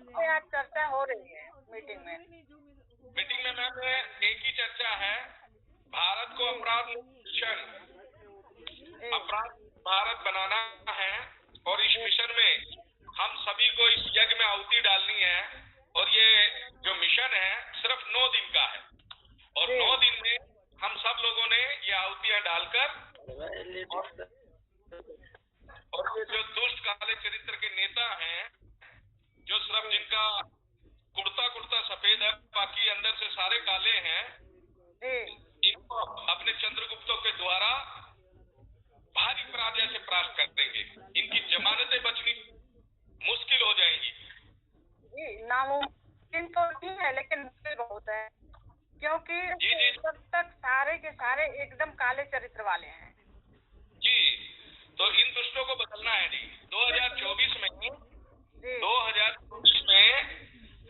पे आज चर्चा हो रही है मीटिंग में? मीटिंग में मैम एक ही चर्चा है, भारत को अपराध मिशन, अपराध भारत बनाना है और इस मिशन में हम सभी को इस यज्ञ में आहुति डालनी है। और ये जो मिशन है सिर्फ 9 दिन का है और 9 दिन में हम सब लोगों ने ये आहुतियां डालकर और ये जो दुष्ट काले चरित्र के नेता हैं, जो सिर्फ जिनका कुर्ता सफेद है बाकी अंदर से सारे काले हैं, इनको अपने चंद्रगुप्तों के द्वारा भारी पराजय से परास्त कर देंगे। इनकी जमानतें बचनी मुश्किल हो जाएंगी। जी, नामुमकिन तो नहीं है लेकिन मुश्किल बहुत है, क्योंकि तब तक सारे के सारे एकदम काले चरित्र वाले हैं। जी, तो इन दुष्टों को बदलना है जी। 2024 में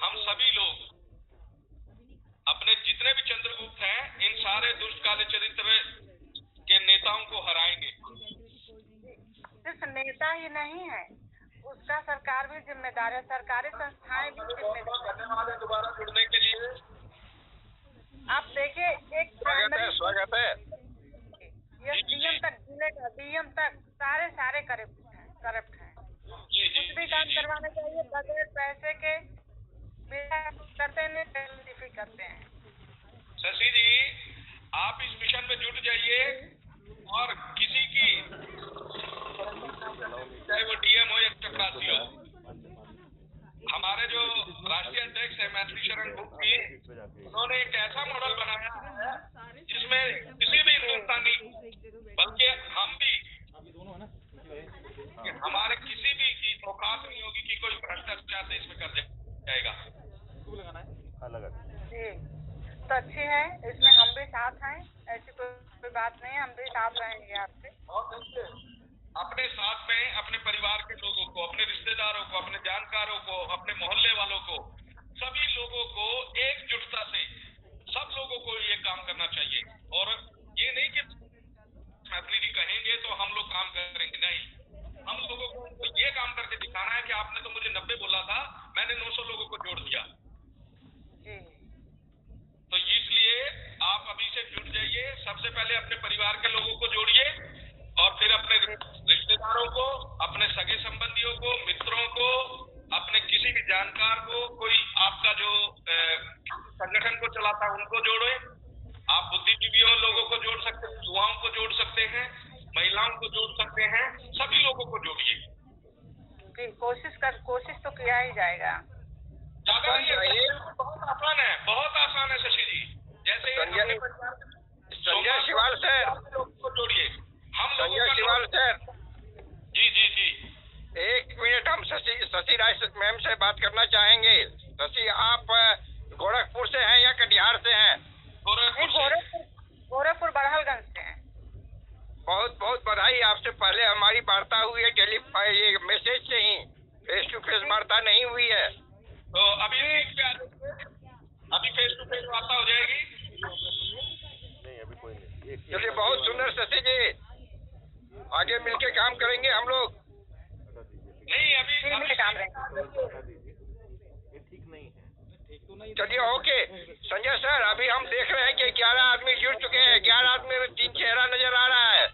हम सभी लोग अपने जितने भी चंद्रगुप्त हैं, इन सारे दुष्ट काले चरित्र के नेताओं को हराएंगे। सिर्फ नेता ही नहीं है, उसका सरकार भी जिम्मेदार है, सरकारी संस्थाएं भी जिम्मेदार है। दोबारा जुड़ने के लिए आप देखिए, एक स्वागत है। डीएम तक, जिले का डीएम तक सारे करप्ट हैं। कुछ भी काम करवाना चाहिए बगैर पैसे के करते हैं। शशि जी, आप इस मिशन में जुट जाइए और किसी की, चाहे वो डीएम हो या चपरासी हो, हमारे जो राष्ट्रीय अध्यक्ष है मैथिली शरण गुप्ती, उन्होंने एक ऐसा मॉडल बनाया है जिसमें किसी भी हिंदुस्तानी, बल्कि हम भी, हमारे किसी भी की औकात नहीं होगी कि कोई भ्रष्टाचार देश में कर जाएगा। तो अच्छी है, इसमें हम भी साथ हैं, ऐसी कोई बात नहीं है, हम भी साथ रहेंगे आपसे। अपने साथ में अपने परिवार के लोगों को, अपने रिश्तेदारों को, अपने जानकारों को, अपने मोहल्ले वालों को, सभी लोगों को एकजुटता से सब लोगों को ये काम करना चाहिए। और ये नहीं कि मैथिली जी कहेंगे तो हम लोग काम करेंगे, नहीं, हम लोगों को ये काम करके दिखाना है कि आपने तो मुझे 90 बोला था, मैंने 900 लोगों को जोड़ दिया। तो इसलिए आप अभी से जुट जाइए, सबसे पहले अपने परिवार के लोगों को जोड़िए और फिर अपने रिश्तेदारों को, अपने सगे संबंधियों को, मित्रों को, अपने किसी भी जानकार को, कोई आपका जो संगठन को चलाता है उनको जोड़े। आप बुद्धिजीवियों लोगों को जोड़ सकते हैं, युवाओं को जोड़ सकते हैं, महिलाओं को जोड़ सकते हैं, सभी लोगों को जोड़िए। कोशिश तो किया ही जाएगा। बहुत आसान है शशि जी। जैसे संजय शिवाल सर को जोड़िए, हम संजय शिवाल सर। जी, 1 मिनट, हम शशि राय मैम से बात करना चाहेंगे। शशि, आप गोरखपुर से हैं या कटिहार से हैं? गोरखपुर बड़हलगंज से हैं। बहुत बहुत बधाई। आपसे पहले हमारी वार्ता हुई है ये मैसेज से ही, फेस टू फेस वार्ता नहीं हुई है। तो अभी फेस टू फेस वार्ता हो जाएगी। नहीं, अभी कोई नहीं। चलिए, बहुत सुंदर शशि जी, आगे मिलके काम करेंगे हम लोग। नहीं, अभी काम रहेंगे। ये ठीक नहीं है। चलिए, ओके संजय सर, अभी हम देख रहे हैं कि 11 आदमी जुड़ चुके हैं। 11 आदमी में 3 चेहरा नजर आ रहा है।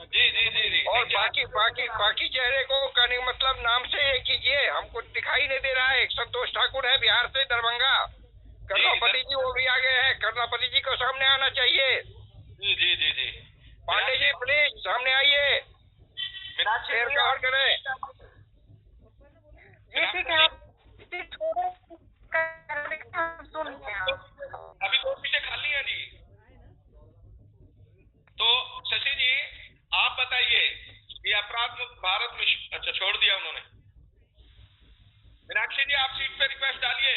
जी। और बाकी चेहरे को कहने का मतलब नाम से ये कीजिए, हमको दिखाई नहीं दे रहा है। संतोष ठाकुर है बिहार से, दरभंगा। कर्णापति जी वो भी आ गए हैं, कर्णापति जी को सामने आना चाहिए। जी। पांडे जी प्लीज सामने आइए, शेयर कवर करें। जी ठीक है, अभी 2 सीटें खाली हैं जी। तो शशि जी, आप बताइए, ये अपराध मुक्त भारत मिशन, अच्छा छोड़ दिया उन्होंने। मीनाक्षी जी, आप सीट पे रिक्वेस्ट डालिए।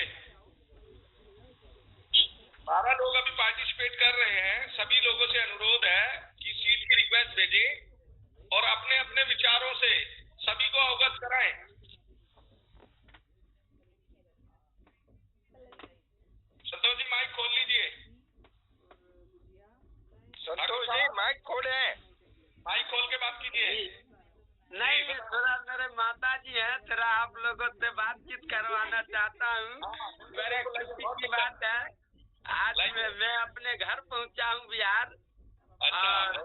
12 लोग अभी पार्टिसिपेट कर रहे हैं। सभी लोगों से अनुरोध है कि सीट की रिक्वेस्ट भेजें और अपने अपने विचारों से सभी को अवगत कराएं। संतोष जी, माइक खोल लीजिए। संतोष जी, माइक खोले। माइक खोल के बात कीजिए। नहीं, थोड़ा मेरे माता जी है हैं, जरा आप लोगों से बातचीत करवाना चाहता हूँ। मेरे खुशी की बात है, आज मैं अपने घर पहुँचा हूँ बिहार, और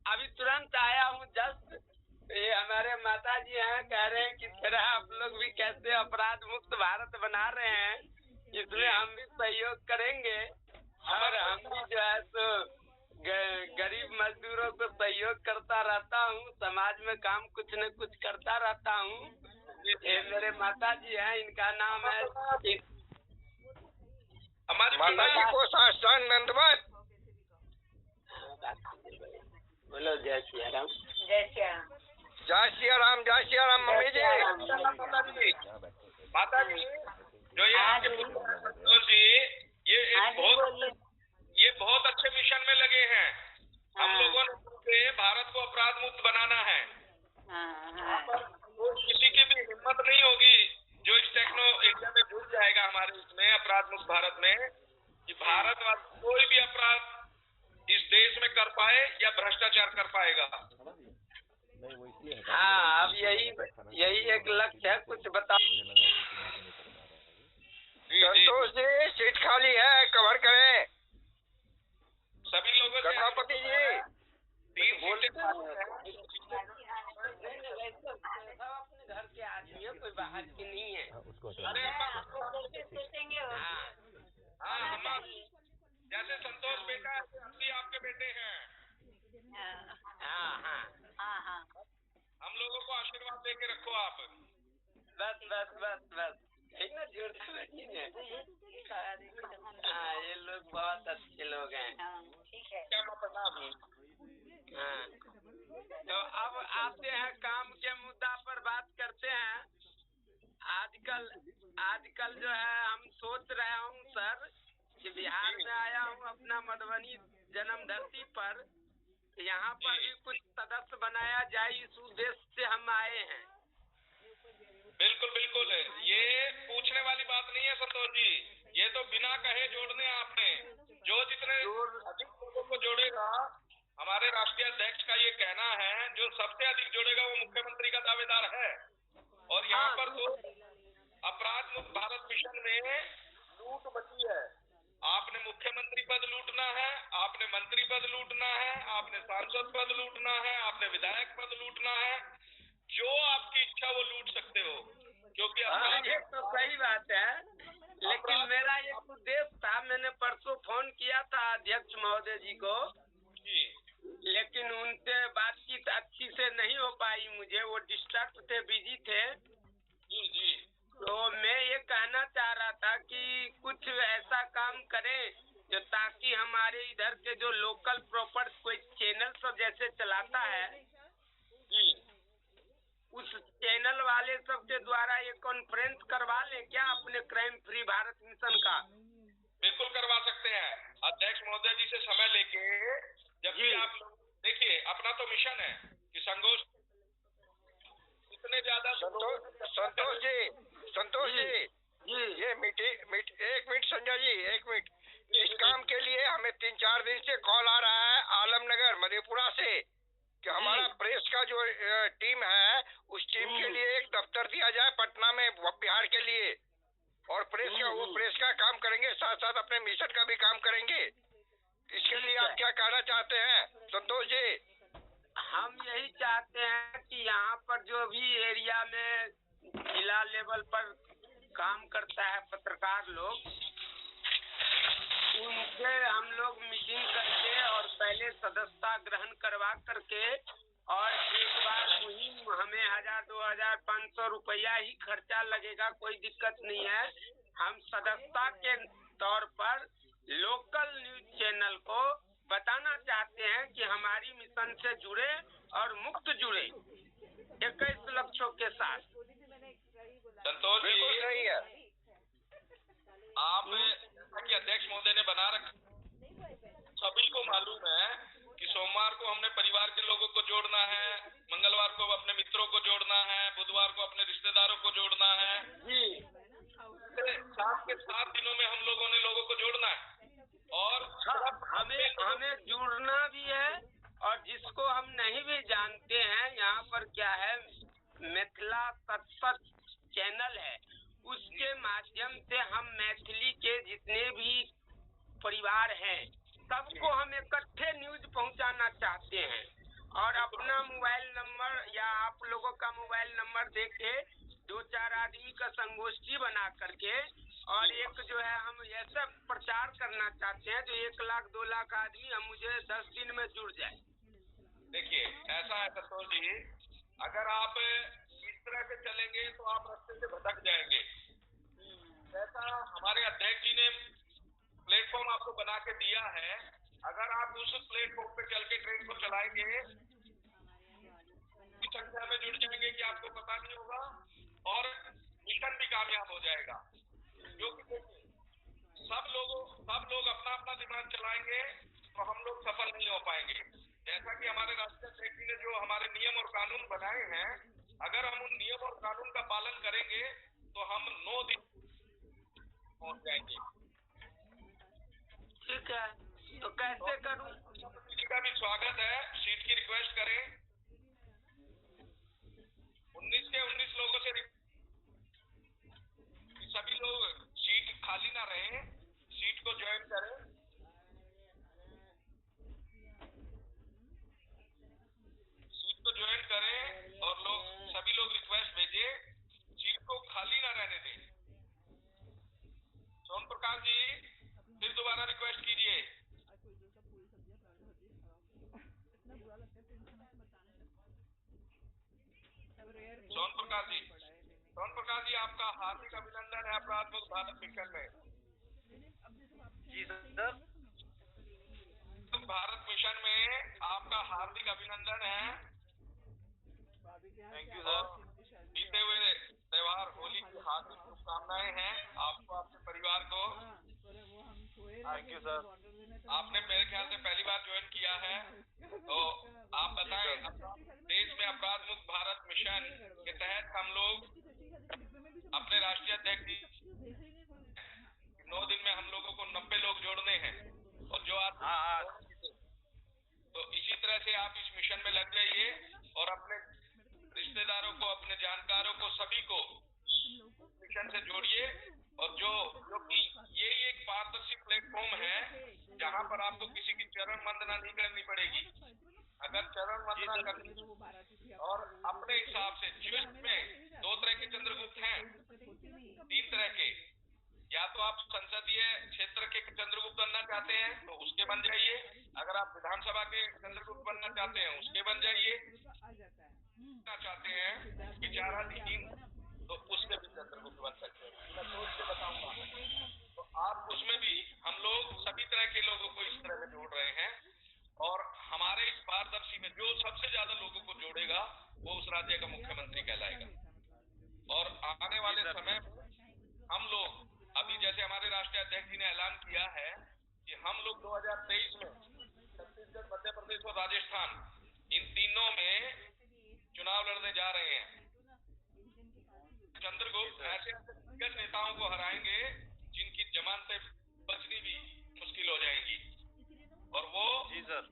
अभी तुरंत आया हूँ जस्ट। ये हमारे माता जी हैं, कह रहे हैं कि जरा आप लोग भी कैसे अपराध मुक्त भारत बना रहे हैं, इसमें हम भी सहयोग करेंगे। और हम भी जो है तो गरीब मजदूरों को सहयोग करता रहता हूँ, समाज में काम कुछ न कुछ करता रहता हूँ। ये मेरे माता जी हैं, इनका नाम है हमारी माता जी को साष्टांग दंडवत। बोलो जय सिया राम। जय श्री राम। जय सिया राम, जय सिया राम। मम्मी जी, माता जी, जो ये आपके संतोष जी, ये बहुत अच्छे मिशन में लगे हैं। हम लोगों ने भारत को अपराध मुक्त बनाना है। किसी की भी हिम्मत नहीं होगी जो इस टेक्नो इंडिया में जुड़ जाएगा हमारे इसमें अपराध मुक्त भारत में, कि भारत कोई भी अपराध इस देश में कर पाए या भ्रष्टाचार कर पाएगा। हाँ, अब यही एक लक्ष्य है। कुछ बताओ संतोष जी, सीट खाली है, कवर करें सभी लोगों से। करुणापति जी, 3 सीटें अपने घर के आदमी है, कोई बाहर की नहीं है। अरे हाँ, जैसे संतोष बेटा है, हम भी आपके बेटे हैं। हाँ, हम लोगों को आशीर्वाद देके रखो आप। बस ठीक ना, जोड़ता बैठी है। हाँ, ये लोग बहुत अच्छे लोग हैं। क्या मतलब? हाँ, तो अब आते हैं काम के मुद्दा पर बात करते हैं। आजकल जो है हम सोच रहे हूँ सर कि बिहार में आया हूँ अपना मधुबनी जन्म धरती पर, यहाँ पर भी कुछ सदस्य बनाया जाए, इस उद्देश्य से हम आए हैं। बिल्कुल ये पूछने वाली बात नहीं है संतोष जी, ये तो बिना कहे जोड़ने आपने। जो जितने अधिक लोगों को जोड़ेगा, हमारे राष्ट्रीय अध्यक्ष का ये कहना है, जो सबसे अधिक जोड़ेगा वो मुख्यमंत्री का दावेदार है। और यहाँ पर तो अपराध मुक्त भारत मिशन में लूट मची है। आपने मुख्यमंत्री पद लूटना है, आपने मंत्री पद लूटना है, आपने सांसद पद लूटना है, आपने विधायक पद लूटना है। जो आपकी इच्छा वो लूट सकते हो, क्योंकि ये तो सही बात है। लेकिन मेरा एक उद्देश्य था, मैंने परसों फोन किया था अध्यक्ष महोदय जी को, लेकिन उनसे बातचीत अच्छी से नहीं हो पाई मुझे, वो डिस्ट्रैक्ट थे, बिजी थे। जी तो मैं ये कहना चाह रहा था कि कुछ ऐसा काम करें जो ताकि हमारे इधर के जो लोकल प्रॉपर कोई चैनल सब जैसे चलाता है, उस चैनल वाले सब के द्वारा ये कॉन्फ्रेंस करवा ले क्या अपने क्राइम फ्री भारत मिशन का? बिल्कुल करवा सकते हैं। अध्यक्ष महोदय जी से समय लेके, जबकि आप देखिए, अपना तो मिशन है कि संगोष्ठ इतने ज्यादा। संतोष जी, ये एक मिनट संजय जी, एक मिनट। इस काम के लिए हमें 3-4 दिन से कॉल आ रहा है आलमनगर मधेपुरा से कि हमारा प्रेस का जो टीम है, उस टीम के लिए एक दफ्तर दिया जाए पटना में, बिहार के लिए। और प्रेस का काम करेंगे, साथ साथ अपने मिशन का भी काम करेंगे। इसके लिए आप क्या कहना चाहते हैं संतोष जी? हम यही चाहते हैं कि यहाँ पर जो भी एरिया में जिला लेवल पर काम करता है पत्रकार लोग, उनसे हम लोग मीटिंग करके और पहले सदस्यता ग्रहण करवा करके, और एक बार मुहिम हमें 1000, 2000, 500 रुपया ही खर्चा लगेगा, कोई दिक्कत नहीं है। हम सदस्यता के तौर पर लोकल न्यूज चैनल को बताना चाहते हैं कि हमारी मिशन से जुड़े और मुक्त जुड़े 21 लक्ष्यों के साथ। संतोष जी, बिल्कुल सही है। आप कि अध्यक्ष महोदय ने बना रखा, सभी को मालूम है कि सोमवार को हमने परिवार के लोगों को जोड़ना है, मंगलवार को अपने मित्रों को जोड़ना है, बुधवार को अपने रिश्तेदारों को जोड़ना है। साथ के 7 दिनों में हम लोगों ने लोगों को जोड़ना है। और हमें जुड़ना भी है, और जिसको हम नहीं भी जानते हैं, यहाँ पर क्या है, मिथिला सशक्त चैनल है, उसके माध्यम से हम मैथिली के जितने भी परिवार हैं सबको हम इकट्ठे न्यूज पहुंचाना चाहते हैं। और अपना मोबाइल नंबर या आप लोगों का मोबाइल नंबर देके 2-4 आदमी का संगोष्ठी बना करके और एक जो है हम ऐसा प्रचार करना चाहते हैं जो 1 लाख 2 लाख आदमी हम मुझे 10 दिन में जुड़ जाए। देखिए ऐसा है संतोष जी, अगर आप इस तरह से चलेंगे तो आप रास्ते से भटक जाएंगे। ऐसा हमारे अध्यक्ष जी ने प्लेटफॉर्म आपको बना के दिया है, अगर आप उस प्लेटफॉर्म पे चल के ट्रेन को चलाएंगे की संख्या में जुड़ जाएंगे कि आपको पता नहीं होगा और मिशन भी कामयाब हो जाएगा। क्योंकि सब लोग अपना अपना दिमाग चलाएंगे तो हम लोग सफल नहीं हो पाएंगे। जैसा कि हमारे राष्ट्रीय अध्यक्ष जी ने जो हमारे नियम और कानून बनाए हैं, अगर हम उन नियम और कानून का पालन करेंगे तो हम 9 दिन पहुंच जाएंगे। ठीक है, तो कैसे करूं? किसी का भी स्वागत है, सीट की रिक्वेस्ट करें। 19 के 19 लोगों से सभी लोग सीट खाली ना रहे, सीट को ज्वाइन करें। सीट को ज्वाइन करें और सभी लोग रिक्वेस्ट भेजिए, सीट को खाली ना रहने दें। सोन प्रकाश जी फिर दोबारा रिक्वेस्ट कीजिए। सोन प्रकाश जी आपका हार्दिक अभिनंदन है अपराध मुक्त भारत मिशन में। जी सर, भारत मिशन में आपका हार्दिक अभिनंदन है। Thank you sir. बीते हुए त्योहार होली की हार्दिक शुभकामनाएं हैं आपको, आपके परिवार को। Thank you sir. आपने मेरे ख्याल से पहली बार ज्वाइन किया है, तो आप बताएं देश में अपराध मुक्त भारत मिशन के तहत हम लोग अपने राष्ट्रीय अध्यक्ष 9 दिन में हम लोगों को 90 लोग जोड़ने हैं और जो आप तो इसी तरह से आप इस मिशन में लग जाइए और अपने रिश्तेदारों को, अपने जानकारों को, सभी को मिशन से जोड़िए। और जो कि ये एक पारदर्शी प्लेटफॉर्म है जहां पर आपको किसी की चरण वंदना नहीं करनी पड़ेगी। अगर चरण वंदना करनी और अपने हिसाब से ज्योतिष में 2 तरह के चंद्रगुप्त हैं, 3 तरह के, या तो आप संसदीय क्षेत्र के चंद्रगुप्त बनना चाहते हैं तो उसके बन जाइए, अगर आप विधानसभा के चंद्रगुप्त बनना चाहते हैं उसके बन जाइए, चाहते हैं विचाराधीन तो उसके भी चंद्रगुप्त बन सकते हैं। मैं सोच के बताऊंगा, तो आप उसमें भी हम लोग सभी तरह के लोगों को इस तरह से जोड़ रहे हैं और हमारे इस पारदर्शी में जो सबसे ज्यादा लोगों को जोड़ेगा वो उस राज्य का मुख्यमंत्री कहलाएगा। और आने वाले समय में हम लोग अभी जैसे हमारे राष्ट्रीय अध्यक्ष जी ने ऐलान किया है कि हम लोग 2023 में छत्तीसगढ़, मध्य प्रदेश और राजस्थान इन तीनों में चुनाव लड़ने जा रहे हैं। चंद्रगुप्त ऐसे दिग्गज नेताओं को हराएंगे जिनकी जमानतें बचनी भी मुश्किल हो जाएंगी और वो जी सर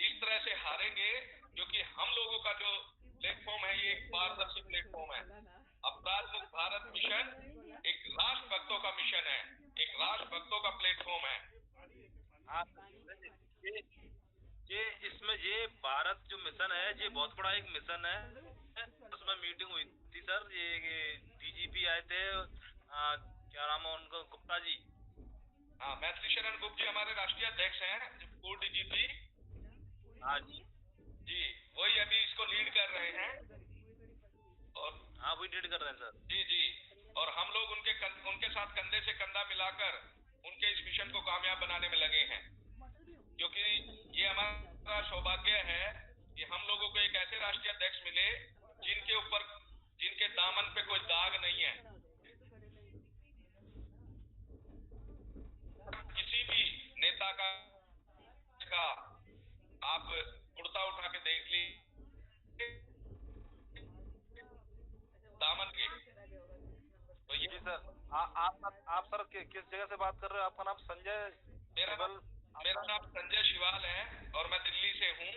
इस तरह से हारेंगे क्योंकि हम लोगों का जो प्लेटफॉर्म है ये एक पारदर्शी प्लेटफॉर्म है। अपराध मुक्त भारत मिशन एक राष्ट्रभक्तों का मिशन है, एक राष्ट्रभक्तों का प्लेटफॉर्म है। ये इसमें ये भारत जो मिशन है ये बहुत बड़ा एक मिशन है। उसमें मीटिंग हुई थी सर, ये डीजीपी आए थे, क्या नाम है उनका, गुप्ता जी। हाँ, मैथिली शरण गुप्ता जी हमारे राष्ट्रीय अध्यक्ष हैं, पूर्व डीजीपी। हाँ जी, वही अभी इसको लीड कर रहे हैं और हाँ वही लीड कर रहे हैं सर। जी और हम लोग उनके साथ कंधे से कंधा मिलाकर उनके इस मिशन को कामयाब बनाने में लगे हैं, क्योंकि ये हमारा सौभाग्य है कि हम लोगों को एक ऐसे राष्ट्रीय अध्यक्ष मिले जिनके दामन पे कोई दाग नहीं है। किसी भी नेता का आप कुर्ता उठा के देख ली दामन के, तो ये सर आप सर किस जगह से बात कर रहे हो? आपका नाम संजय? मेरा नाम संजय शिवाल है और मैं दिल्ली से हूँ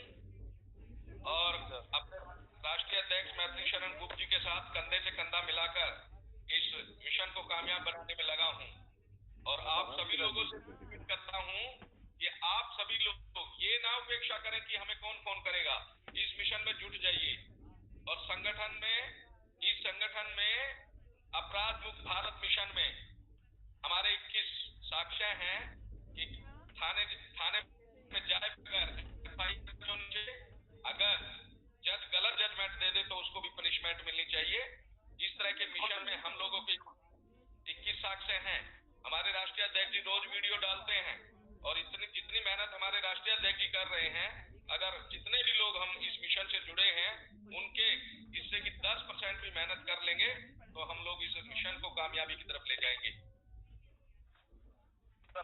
और अपने राष्ट्रीय अध्यक्ष मैत्री शरण गुप्ता जी के साथ कंधे से कंधा मिलाकर इस मिशन को कामयाब बनाने में लगा हूं। और आप सभी लोगों से उम्मीद करता हूं कि आप सभी लोग ये ना उपेक्षा करें कि हमें कौन फोन करेगा, इस मिशन में जुट जाइए। और इस संगठन में अपराध मुक्त भारत मिशन में हमारे 21 साक्ष्य हैं कि थाने में जाए बगैर अगर जज गलत जजमेंट दे दे तो उसको भी पनिशमेंट मिलनी चाहिए। इस तरह के मिशन में हम लोगों के 21 साक्ष्य हैं। हमारे राष्ट्रीय अध्यक्ष जी रोज वीडियो डालते हैं और जितनी मेहनत हमारे राष्ट्रीय अध्यक्ष जी कर रहे हैं, अगर जितने भी लोग हम इस मिशन से जुड़े हैं उनके इससे की 10% भी मेहनत कर लेंगे तो हम लोग इस मिशन को कामयाबी की तरफ ले जाएंगे। सर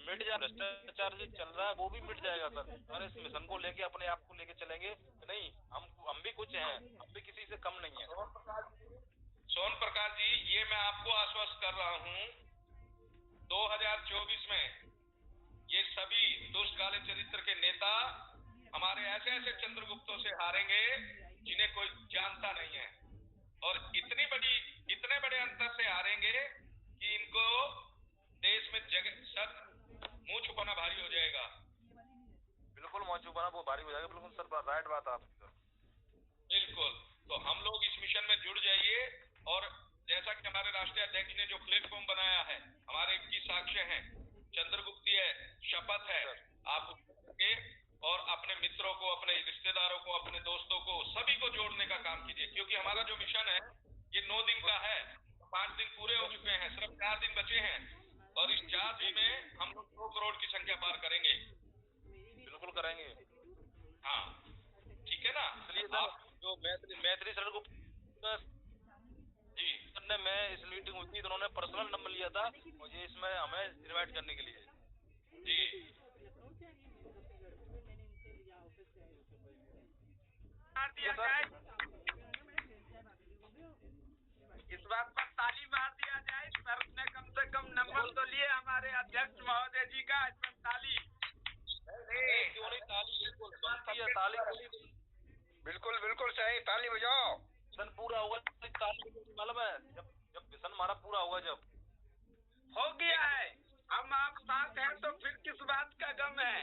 मिट जाए भ्रष्टाचार जो चल रहा है वो भी मिट जाएगा सर। और इस मिशन को लेके अपने आप को लेके चलेंगे नहीं, हम भी कुछ हैं, हम भी किसी से कम नहीं है। सोन प्रकाश जी, ये मैं आपको आश्वस्त कर रहा हूँ 2024 में ये सभी दुष्ट काले चरित्र के नेता हमारे ऐसे ऐसे चंद्रगुप्तों से हारेंगे जिन्हें कोई जानता नहीं है, और इतने बड़े अंतर से हारेंगे कि इनको देश में मुंह छुपाना भारी हो जाएगा। बिल्कुल मुंह छुपाना वो भारी हो जाएगा। बिल्कुल सर, राइट बात आपकी सर। बिल्कुल, तो हम लोग इस मिशन में जुड़ जाइए। और जैसा कि हमारे राष्ट्रीय अध्यक्ष ने जो प्लेटफॉर्म बनाया है, हमारे 21 साक्ष्य हैं, चंद्रगुप्तीय शपथ है, आप के और अपने मित्रों को, अपने रिश्तेदारों को, अपने दोस्तों को, सभी को जोड़ने का काम कीजिए। क्योंकि हमारा जो मिशन है ये 9 दिन का है, 5 दिन पूरे हो चुके हैं, सिर्फ 4 दिन बचे हैं और इस 4 दिन में हम लोग 2 करोड़ की संख्या पार करेंगे। बिल्कुल करेंगे। हाँ, ठीक है ना। चलिए सर, जो मैत्री शरण गुप्ता जी ने मैं इस मीटिंग हुई थी तो उन्होंने पर्सनल नंबर लिया था मुझे इसमें हमें इनवाइट करने के लिए। जी दिया जाए, इस बात पर ताली मार दिया जाए। सर ने कम से कम नंबर तो लिए हमारे अध्यक्ष महोदय जी का, इसमें ताली। क्यों नहीं, ताली बनती है, ताली बिल्कुल बिल्कुल सही, ताली बजाओ। मिशन पूरा हुआ, ताली मालूम है जब मिशन हमारा पूरा हुआ, जब हो गया है, हम आप साथ हैं तो फिर किस बात का गम है।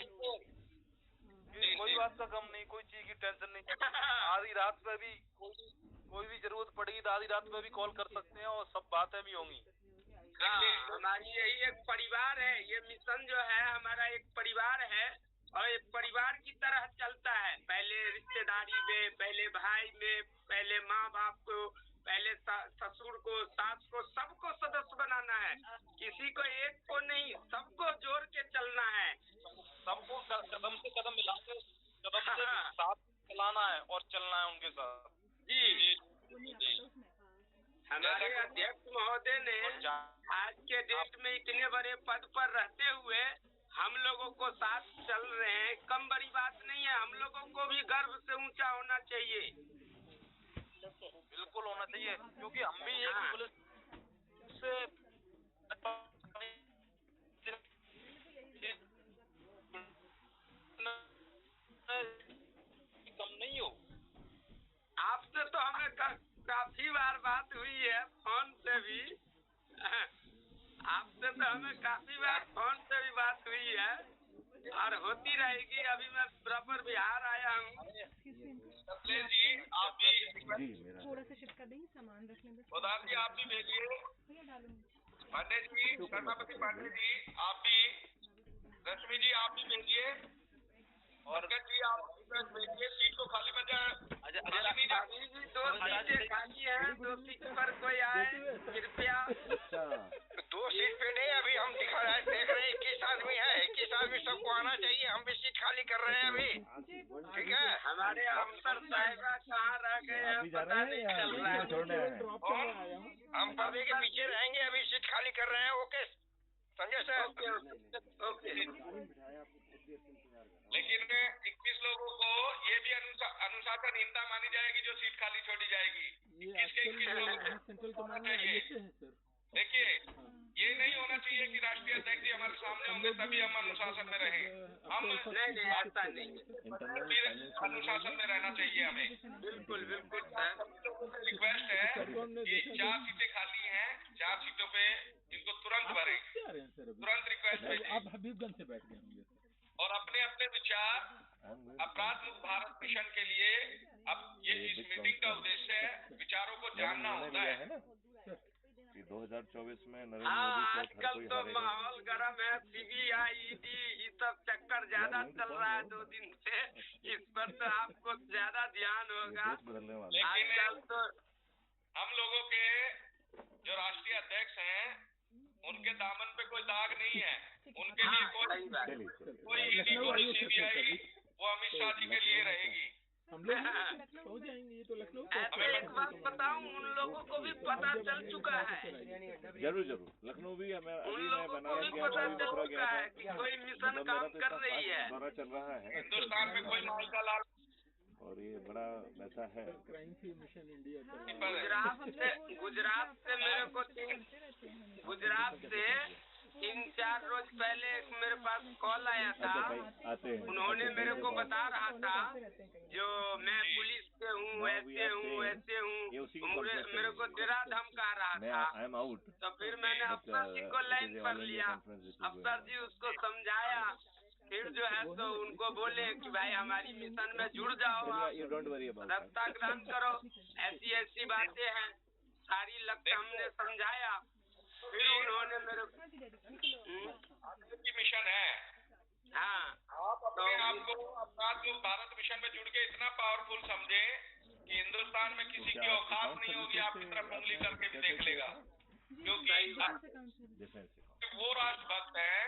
कोई बात का गम नहीं, कोई चीज की टेंशन नहीं। आधी रात में भी कोई भी जरूरत पड़ेगी तो आधी रात में भी कॉल कर सकते हैं और सब बातें भी होंगी। हाँ, हमारी यही एक परिवार है, ये मिशन जो है हमारा एक परिवार है और एक परिवार की तरह चलता है। पहले रिश्तेदारी में, पहले भाई में, पहले माँ बाप को, पहले ससुर को, सास को, सबको सदस्य बनाना है। किसी को एक को नहीं, सबको जोड़ के चलना है। सबको कदम से कदम मिलाकर कदम से साथ चलाना है और चलना है उनके साथ। जी, हमारे अध्यक्ष महोदय ने आज के डेट में इतने बड़े पद पर रहते हुए हम लोगों को साथ चल रहे हैं, कम बड़ी बात नहीं है। हम लोगों को भी गर्व से ऊंचा होना चाहिए। बिल्कुल होना चाहिए, क्योंकि हम भी एक पुलिस से कम नहीं हो। आपसे तो हमें काफी बार बात हुई है फोन से भी। आपसे तो हमें काफी बार फोन से भी बात हुई है और होती रहेगी। अभी मैं प्रॉपर बिहार आया हूँ। जी आप भी थोड़ा सा शिफ्ट कर देंगे सामान रखने में। उदार जी आप भी भेजिए, पांडे जी, शर्मापति पांडे जी आप भी, रश्मि जी आप भी भेजिए और जी आप भेजिए। सीट को खाली मत अभी भी 2 सीटें खाली हैं, 2 सीट पर कोई आए कृपया। 2 सीट पे नहीं, अभी हम देख रहे हैं 21 आदमी है, 21 आदमी सबको आना चाहिए। हम भी सीट खाली कर रहे हैं अभी, ठीक है। हमारे अफसर साहिबा कहाँ रह गए हैं पता नहीं चल रहा है। हम पर्दे के पीछे रहेंगे, अभी सीट खाली कर रहे हैं। Okay Sanjay sir, okay. लेकिन 21 लोगों को ये भी अनुशासनहीनता मानी जाएगी जो सीट खाली छोड़ी जाएगी। 21 के 21 लोगों को चाहिए। देखिए, ये नहीं होना चाहिए कि राष्ट्रीय अध्यक्ष जी हमारे सामने होंगे तभी हम अनुशासन में रहें। हम नहीं ऐसा नहीं है। फिर अनुशासन में रहना चाहिए हमें। बिल्कुल बिल्कुल सर। सभी लोगों से रिक्वेस्ट है कि 4 सीटें खाली हैं, 4 सीटों पे इनको तुरंत भरें, तुरंत रिक्वेस्ट भेजें। आप हबीबगंज से बैठ गए होंगे और अपने अपने विचार अपराध मुक्त भारत मिशन के लिए, अब ये इस मीटिंग का उद्देश्य है विचारों को जानना होता है। 2024 में नरेंद्र हाँ मोदी को हर आजकल कोई तो हारेगा। माहौल गर्म है। CBI ED ये सब चक्कर ज्यादा चल रहा है 2 दिन से। इस पर तो आपको ज्यादा ध्यान ये होगा। देश बदलने वाला है। आजकल तो हम लोगों के जो राष्ट्रीय अध्यक्ष हैं उनके दामन पे कोई दाग नहीं है। उनके लिए हाँ सही बात। कोई ईडी कोई CBI वो अमित शाह जी के लिए रहेगी। हम लोग लखनऊ जाएंगे, ये तो लखनऊ ऐसे एक बात बताऊं, उन लोगों को भी पता चल चुका है। जरूर जरूर लखनऊ भी हमें उन अभी मैं लोगों को बनारस भी गया पता था, चल मथुरा चुका गया है था। कि कोई मिशन मतलब काम मेरा कर तो रही है। दौरा चल रहा है हिंदुस्तान में कोई माल का लाल और ये बड़ा वैसा है। क्राइम फ्री मिशन इंडिया चल रहा है। गुजरात से मेरे को गुजरात से 3-4 रोज पहले एक मेरे पास कॉल आया था। आते हैं उन्होंने मेरे को बता रहा था जो मैं पुलिस से हूँ, ऐसे हूँ वैसे हूँ। मेरे को तेरा धमका रहा था। I am out. तो फिर मैंने अफसर जी को लाइन पर लिया। अफसर जी उसको समझाया। फिर जो है तो उनको बोले कि भाई हमारी मिशन में जुड़ जाओ, आप यू डोंट वरी अबाउट रफ्ता ग्रहण करो। ऐसी ऐसी बातें हैं सारी लक्ष्य हमने समझाया। फिर उन्होंने मेरे की मिशन है। हाँ आप अपने आप को अपराध मुक्त भारत मिशन में जुड़ के इतना पावरफुल समझें कि हिंदुस्तान में किसी की औकात नहीं होगी आपकी तरफ उंगली करके भी देख लेगा। क्योंकि वो राष्ट्रभक्त है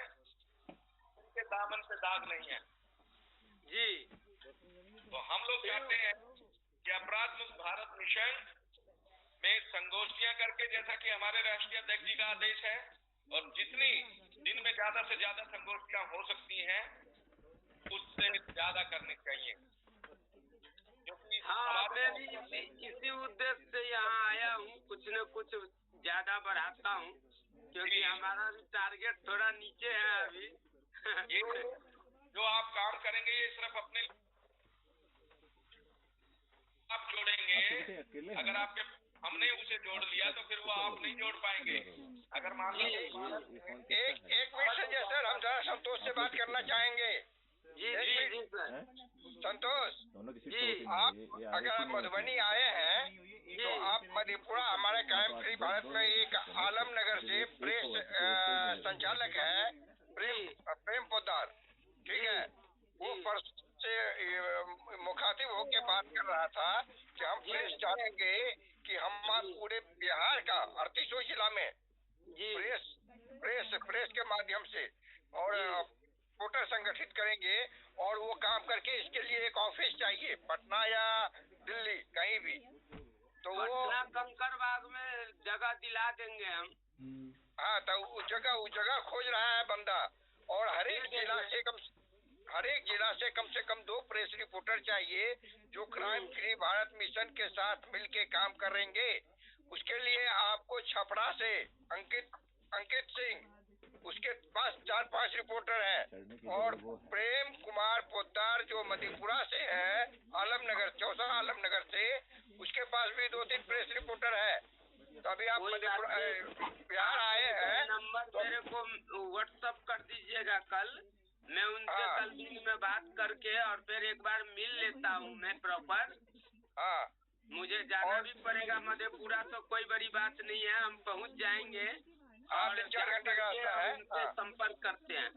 उनके दामन पे दाग नहीं है जी। तो हम लोग चाहते हैं कि अपराध मुक्त भारत मिशन में संगोष्ठियां करके, जैसा कि हमारे राष्ट्रीय अध्यक्ष जी का आदेश है, और जितनी दिन में ज्यादा से ज्यादा संगोष्ठियां हो सकती हैं उससे ज्यादा करनी चाहिए। क्योंकि हाँ मैं भी इसी उद्देश्य से यहाँ आया हूँ। कुछ न कुछ ज्यादा बढ़ाता हूँ क्योंकि हमारा भी टारगेट थोड़ा नीचे है अभी। ये जो आप काम करेंगे ये सिर्फ अपने आप जोड़ेंगे। अगर आपके हमने उसे जोड़ लिया तो फिर वो आप नहीं जोड़ पाएंगे। अगर मान लीजिए एक मिनट संजय सर, हम जरा संतोष से बात करना चाहेंगे। जी जी जी सर। संतोष जी आप अगर आप मधुबनी आए हैं तो आप मधेपुरा, हमारे क्राइम फ्री भारत में एक आलमनगर से प्रेस संचालक है प्रेम पोद्दार, ठीक है। वो परसों से मुखातिब होकर बात कर रहा था कि हम प्रेस चाहेंगे कि हम आप पूरे बिहार का 38 जिला में प्रेस के माध्यम से और रिपोर्टर संगठित करेंगे और वो काम करके इसके लिए एक ऑफिस चाहिए पटना या दिल्ली कहीं भी। तो वो कंकर बाग में जगह दिला देंगे हम। हाँ तो उस जगह खोज रहा है बंदा। और हर एक जिला से कम 2 प्रेस रिपोर्टर चाहिए जो क्राइम फ्री भारत मिशन के साथ मिलके काम करेंगे। उसके लिए आपको छपरा से अंकित सिंह, उसके पास 4-5 रिपोर्टर हैं, और प्रेम कुमार पोद्दार जो मधेपुरा से है, चौसा आलमनगर से, उसके पास भी 2-3 प्रेस रिपोर्टर है। तो अभी आप मधेपुरा बिहार आए हैं। नंबर मेरे को व्हाट्सएप कर दीजिएगा कल। मैं उनसे कल दिन में बात करके और फिर एक बार मिल लेता हूँ मैं प्रॉपर। हाँ मुझे जाना भी पड़ेगा मधेपुरा, तो कोई बड़ी बात नहीं है, हम पहुँच जाएंगे। और 3-4 घंटे का रास्ता है। उनसे संपर्क करते हैं।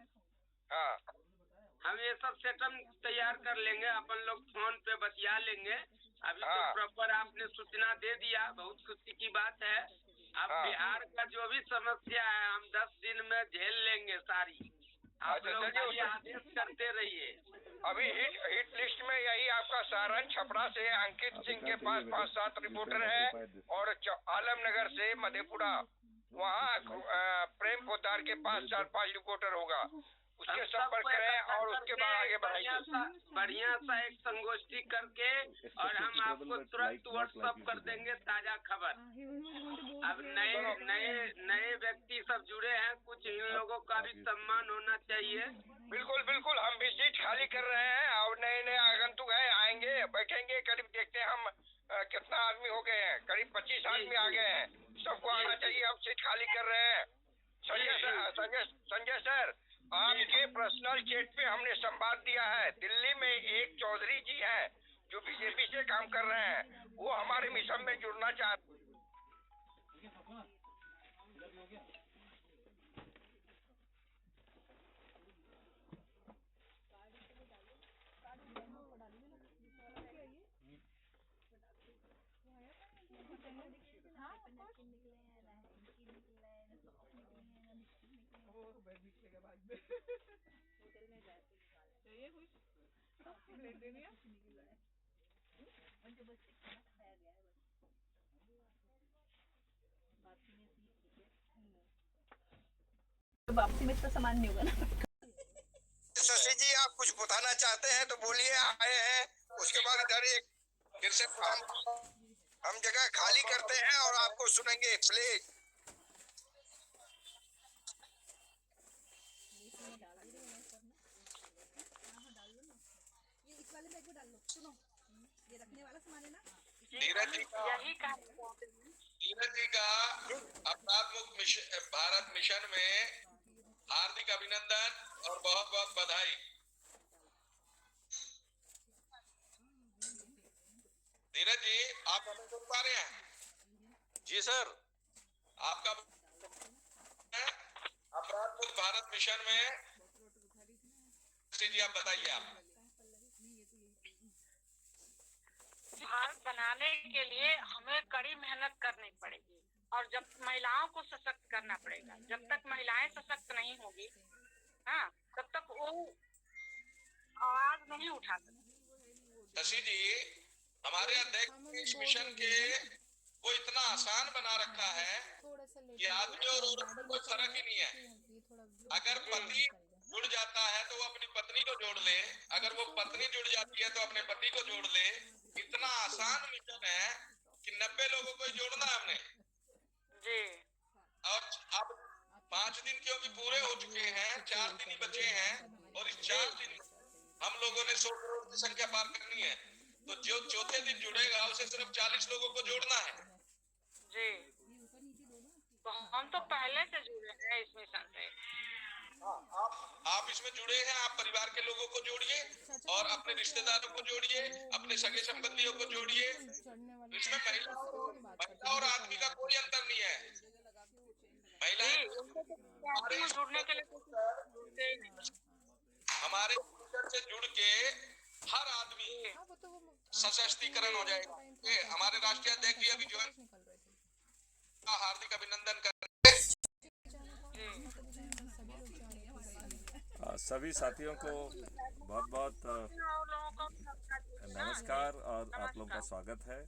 हाँ हम ये सब सेटअप तैयार कर लेंगे, अपन लोग फोन पे बतिया लेंगे। अभी तो प्रॉपर आपने सूचना दे दिया, बहुत खुशी की बात है। अब बिहार का जो भी समस्या है हम 10 दिन में झेल लेंगे सारी। आप लोग खाली आदेश करते रहिए। अभी हिट लिस्ट में यही आपका सारण छपरा से अंकित सिंह के पास 5-7 रिपोर्टर है, और आलमनगर से मधेपुरा वहाँ प्रेम पोद्दार के पास 4-5 रिपोर्टर होगा। उसके संपर्क करें और उसके बाद आगे बढ़ाइए। बढ़िया सा एक संगोष्ठी करके और हम आपको तुरंत व्हाट्सअप कर देंगे ताजा खबर। अब नए व्यक्ति सब जुड़े हैं, कुछ इन लोगों का भी सम्मान होना चाहिए। बिल्कुल बिल्कुल, हम भी सीट खाली कर रहे हैं और नए नए आगंतुक है, आएंगे बैठेंगे। करीब देखते हैं हम कितना आदमी हो गए हैं, करीब 25 आदमी आ गए हैं। सबको आना चाहिए, हम सीट खाली कर रहे हैं। संजय सर, आपके पर्सनल चैट पे हमने संवाद दिया है। दिल्ली में एक चौधरी जी हैं जो बीजेपी से काम कर रहे हैं, वो हमारे मिशन में जुड़ना चाहते हैं। वापसी में इतना सामान नहीं होगा ना। शशि जी, आप कुछ बताना चाहते हैं तो बोलिए, आए हैं। उसके बाद इधर एक फिर से हम जगह खाली करते हैं और आपको सुनेंगे। प्लीज। ये इस वाले बैग में डाल लो। सुनो, ये रखने वाला सामान है ना। नीरज जी का अपराध मुक्त भारत मिशन में हार्दिक अभिनंदन और बहुत बहुत बधाई। नीरज जी, आप हमें सुन पा रहे हैं? जी सर। आपका अपराध मुक्त भारत मिशन में जी, आप बताइए। आप भारत बनाने के लिए हमें कड़ी मेहनत करनी पड़ेगी और जब महिलाओं को सशक्त करना पड़ेगा। जब तक महिलाएं सशक्त नहीं होगी, हाँ, तब तक वो आवाज नहीं उठा सकती। शशि जी, हमारे अध्यक्ष इस मिशन के वो इतना आसान बना रखा है कि आदमी और औरत में कोई फर्क ही नहीं है। अगर पति जुड़ जाता है तो वो अपनी पत्नी को जोड़ ले, अगर वो पत्नी जुड़ जाती है तो अपने पति को जोड़ ले। इतना आसान मिशन है कि 90 लोगों को जोड़ना है हमने जी। और अब 5 दिन क्योंकि पूरे हो चुके हैं, 4 दिन ही बचे हैं और इस 4 दिन हम लोगों ने 100 करोड़ की संख्या पार करनी है। तो जो चौथे दिन जुड़ेगा उसे सिर्फ 40 लोगों को जोड़ना है जी। तो हम तो पहले से जुड़े हैं इस मिशन से। आप इसमें जुड़े हैं, आप परिवार के लोगों को जोड़िए और अपने रिश्तेदारों को जोड़िए, अपने सगे संबंधियों को जोड़िए। इसमें महिला और आदमी का कोई अंतर नहीं है। महिलाएं जुड़ने के लिए हमारे से जुड़ के हर आदमी सशक्तिकरण हो जाएगा। हमारे राष्ट्रीय अध्यक्ष जी अभी ज्वाइन, हार्दिक अभिनंदन कर सभी साथियों को बहुत बहुत नमस्कार और आप लोगों का स्वागत है।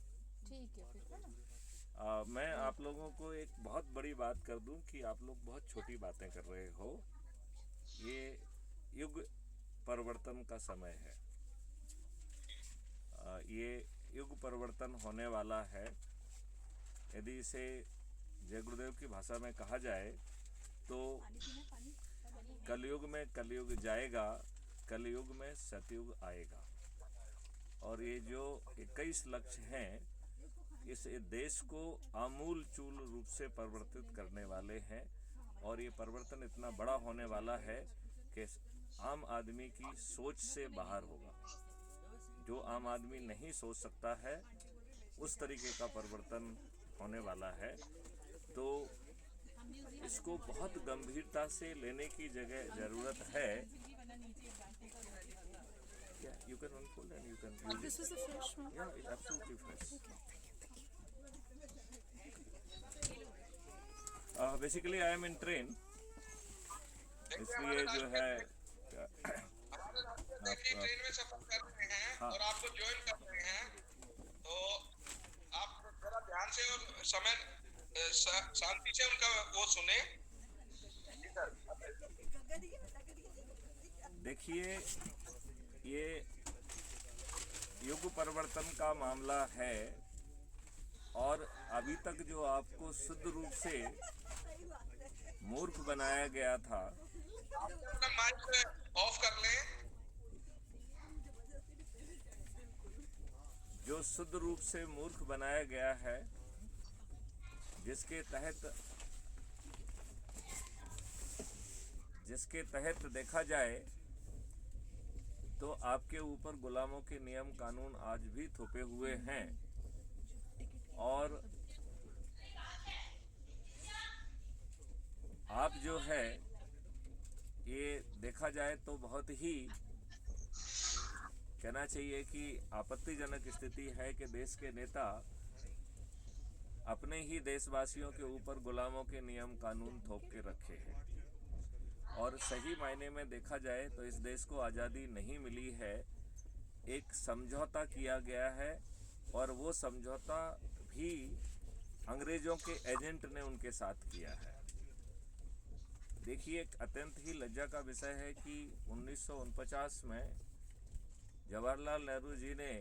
मैं आप लोगों को एक बहुत बड़ी बात कर दूं कि आप लोग बहुत छोटी बातें कर रहे हो। ये युग परिवर्तन का समय है। ये युग परिवर्तन होने वाला है। यदि इसे जय गुरुदेव की भाषा में कहा जाए तो कलयुग में कलयुग जाएगा, कलयुग में सतयुग आएगा। और ये जो 21 लक्ष्य हैं, इस देश को आमूल चूल रूप से परिवर्तित करने वाले हैं। और ये परिवर्तन इतना बड़ा होने वाला है कि आम आदमी की सोच से बाहर होगा। जो आम आदमी नहीं सोच सकता है, उस तरीके का परिवर्तन होने वाला है। तो इसको बहुत गंभीरता से लेने की ज़रूरत है। You can unfold and you can use This is a fresh one. Yeah, it's absolutely fresh. Basically, I am in train. इसलिए जो है ट्रेन में सफर कर रहे हैं और आपको ज्वाइन कर रहे हैं, तो आप थोड़ा ध्यान से और समय शांति से उनका वो सुने। देखिए, ये युग परिवर्तन का मामला है और अभी तक जो आपको शुद्ध रूप से मूर्ख बनाया गया था, माइक ऑफ कर लें। जो शुद्ध रूप से मूर्ख बनाया गया है, जिसके तहत देखा जाए तो आपके ऊपर गुलामों के नियम कानून आज भी थोपे हुए हैं और आप जो है ये देखा जाए तो बहुत ही कहना चाहिए कि आपत्तिजनक स्थिति है कि देश के नेता अपने ही देशवासियों के ऊपर गुलामों के नियम कानून थोप के रखे हैं। और सही मायने में देखा जाए तो इस देश को आज़ादी नहीं मिली है, एक समझौता किया गया है और वो समझौता भी अंग्रेज़ों के एजेंट ने उनके साथ किया है। देखिए, एक अत्यंत ही लज्जा का विषय है कि 1949 में जवाहरलाल नेहरू जी ने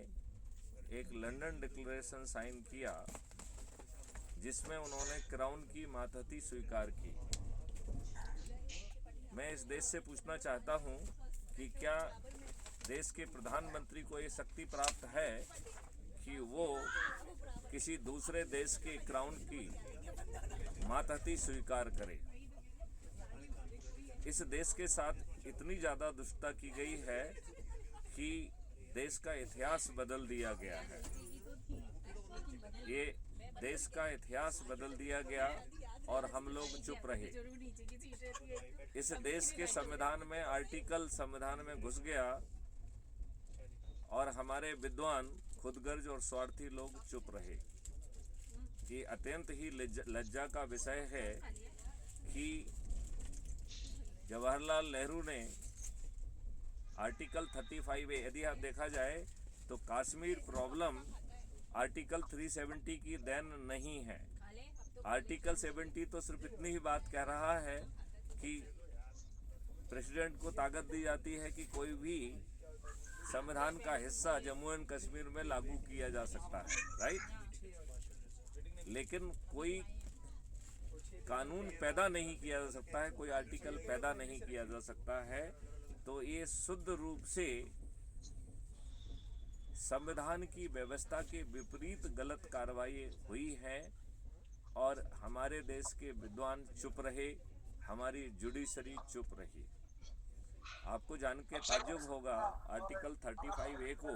एक लंदन डिक्लेरेशन साइन किया जिसमें उन्होंने क्राउन की मातहती स्वीकार की। मैं इस देश से पूछना चाहता हूं कि क्या देश के प्रधानमंत्री को ये शक्ति प्राप्त है कि वो किसी दूसरे देश के क्राउन की मातहती स्वीकार करे। इस देश के साथ इतनी ज़्यादा दुष्टता की गई है कि देश का इतिहास बदल दिया गया है। ये देश का इतिहास बदल दिया गया और हम लोग चुप रहे। इस देश के संविधान में आर्टिकल संविधान में घुस गया और हमारे विद्वान खुदगर्ज और स्वार्थी लोग चुप रहे। ये अत्यंत ही लज्जा का विषय है कि जवाहरलाल नेहरू ने आर्टिकल 35A, यदि आप देखा जाए तो कश्मीर प्रॉब्लम आर्टिकल 370 की देन नहीं है। आर्टिकल 70 तो सिर्फ इतनी ही बात कह रहा है कि प्रेसिडेंट को ताकत दी जाती है कि कोई भी संविधान का हिस्सा जम्मू एंड कश्मीर में लागू किया जा सकता है, राइट। लेकिन कोई कानून पैदा नहीं किया जा सकता है, कोई आर्टिकल पैदा नहीं किया जा सकता है। तो ये शुद्ध रूप से संविधान की व्यवस्था के विपरीत गलत कार्रवाई हुई है और हमारे देश के विद्वान चुप रहे, हमारी जुडिशरी चुप रही। आपको जान के ताज्जुब होगा, आर्टिकल 35A को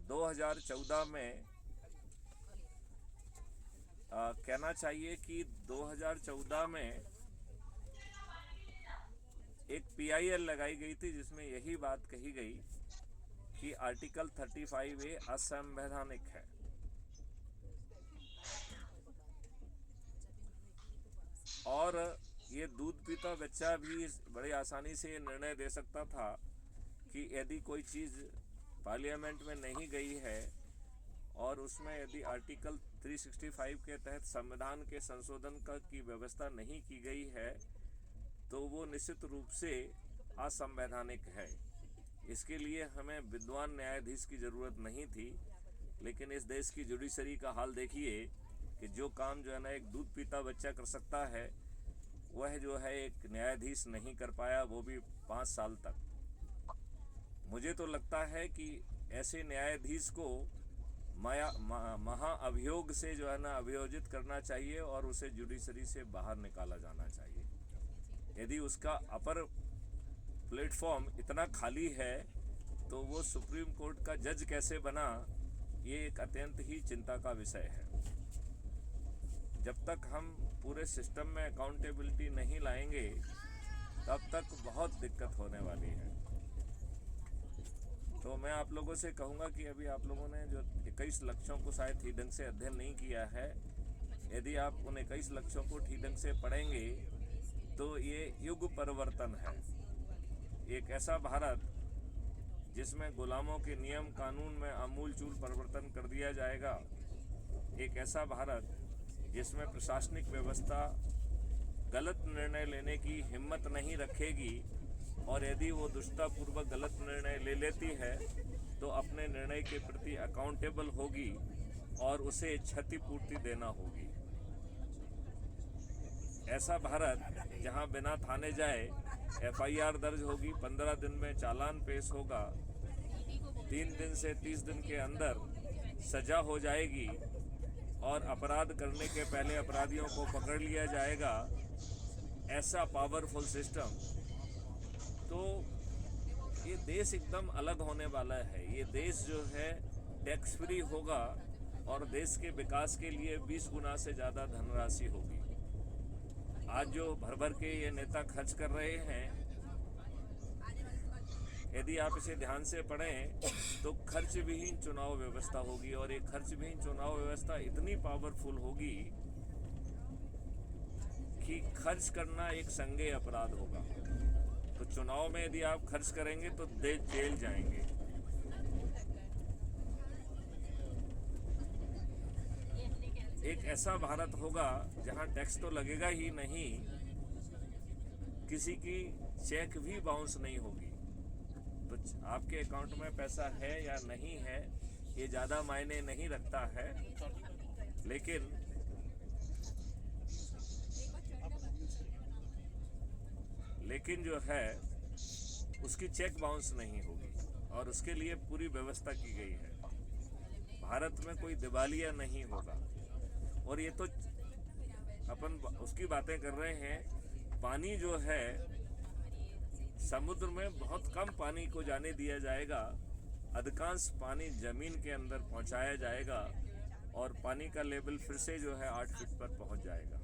2014 में कहना चाहिए कि 2014 में एक PIL लगाई गई थी जिसमें यही बात कही गई कि आर्टिकल 35A असंवैधानिक है। और ये दूध पीता बच्चा भी बड़े आसानी से ये निर्णय दे सकता था कि यदि कोई चीज़ पार्लियामेंट में नहीं गई है और उसमें यदि आर्टिकल 365 के तहत संविधान के संशोधन की व्यवस्था नहीं की गई है तो वो निश्चित रूप से असंवैधानिक है। इसके लिए हमें विद्वान न्यायाधीश की ज़रूरत नहीं थी। लेकिन इस देश की जुडिशरी का हाल देखिए कि जो काम जो है ना एक दूध पीता बच्चा कर सकता है, वह जो है एक न्यायाधीश नहीं कर पाया, वो भी 5 साल तक। मुझे तो लगता है कि ऐसे न्यायाधीश को महाअभियोग से जो है ना अभियोजित करना चाहिए और उसे जुडिशरी से बाहर निकाला जाना चाहिए। यदि उसका अपर प्लेटफॉर्म इतना खाली है तो वो सुप्रीम कोर्ट का जज कैसे बना, ये एक अत्यंत ही चिंता का विषय है। जब तक हम पूरे सिस्टम में अकाउंटेबिलिटी नहीं लाएंगे तब तक बहुत दिक्कत होने वाली है। तो मैं आप लोगों से कहूँगा कि अभी आप लोगों ने जो 21 लक्ष्यों को शायद ठीक ढंग से अध्ययन नहीं किया है, यदि आप उन 21 लक्ष्यों को ठीक ढंग से पढ़ेंगे तो ये युग परिवर्तन है। एक ऐसा भारत जिसमें गुलामों के नियम कानून में आमूलचूल परिवर्तन कर दिया जाएगा, एक ऐसा भारत जिसमें प्रशासनिक व्यवस्था गलत निर्णय लेने की हिम्मत नहीं रखेगी और यदि वो दुष्टतापूर्वक गलत निर्णय ले लेती है तो अपने निर्णय के प्रति अकाउंटेबल होगी और उसे क्षतिपूर्ति देना होगी। ऐसा भारत जहां बिना थाने जाए FIR दर्ज होगी, 15 दिन में चालान पेश होगा, 3 दिन से 30 दिन के अंदर सजा हो जाएगी और अपराध करने के पहले अपराधियों को पकड़ लिया जाएगा, ऐसा पावरफुल सिस्टम, तो ये देश एकदम अलग होने वाला है। ये देश जो है टैक्स फ्री होगा और देश के विकास के लिए 20 गुना से ज़्यादा धनराशि होगी। आज जो भर भर के ये नेता खर्च कर रहे हैं, यदि आप इसे ध्यान से पढ़ें तो खर्च विहीन चुनाव व्यवस्था होगी और ये खर्च विहीन चुनाव व्यवस्था इतनी पावरफुल होगी कि खर्च करना एक संज्ञेय अपराध होगा। तो चुनाव में यदि आप खर्च करेंगे तो जेल जाएंगे। एक ऐसा भारत होगा जहां टैक्स तो लगेगा ही नहीं, किसी की चेक भी बाउंस नहीं होगी। तो आपके अकाउंट में पैसा है या नहीं है ये ज़्यादा मायने नहीं रखता है, लेकिन जो है उसकी चेक बाउंस नहीं होगी और उसके लिए पूरी व्यवस्था की गई है। भारत में कोई दिवालिया नहीं होगा। और ये तो अपन उसकी बातें कर रहे हैं, पानी जो है समुद्र में बहुत कम पानी को जाने दिया जाएगा, अधिकांश पानी जमीन के अंदर पहुंचाया जाएगा और पानी का लेवल फिर से जो है 8 फीट पर पहुंच जाएगा।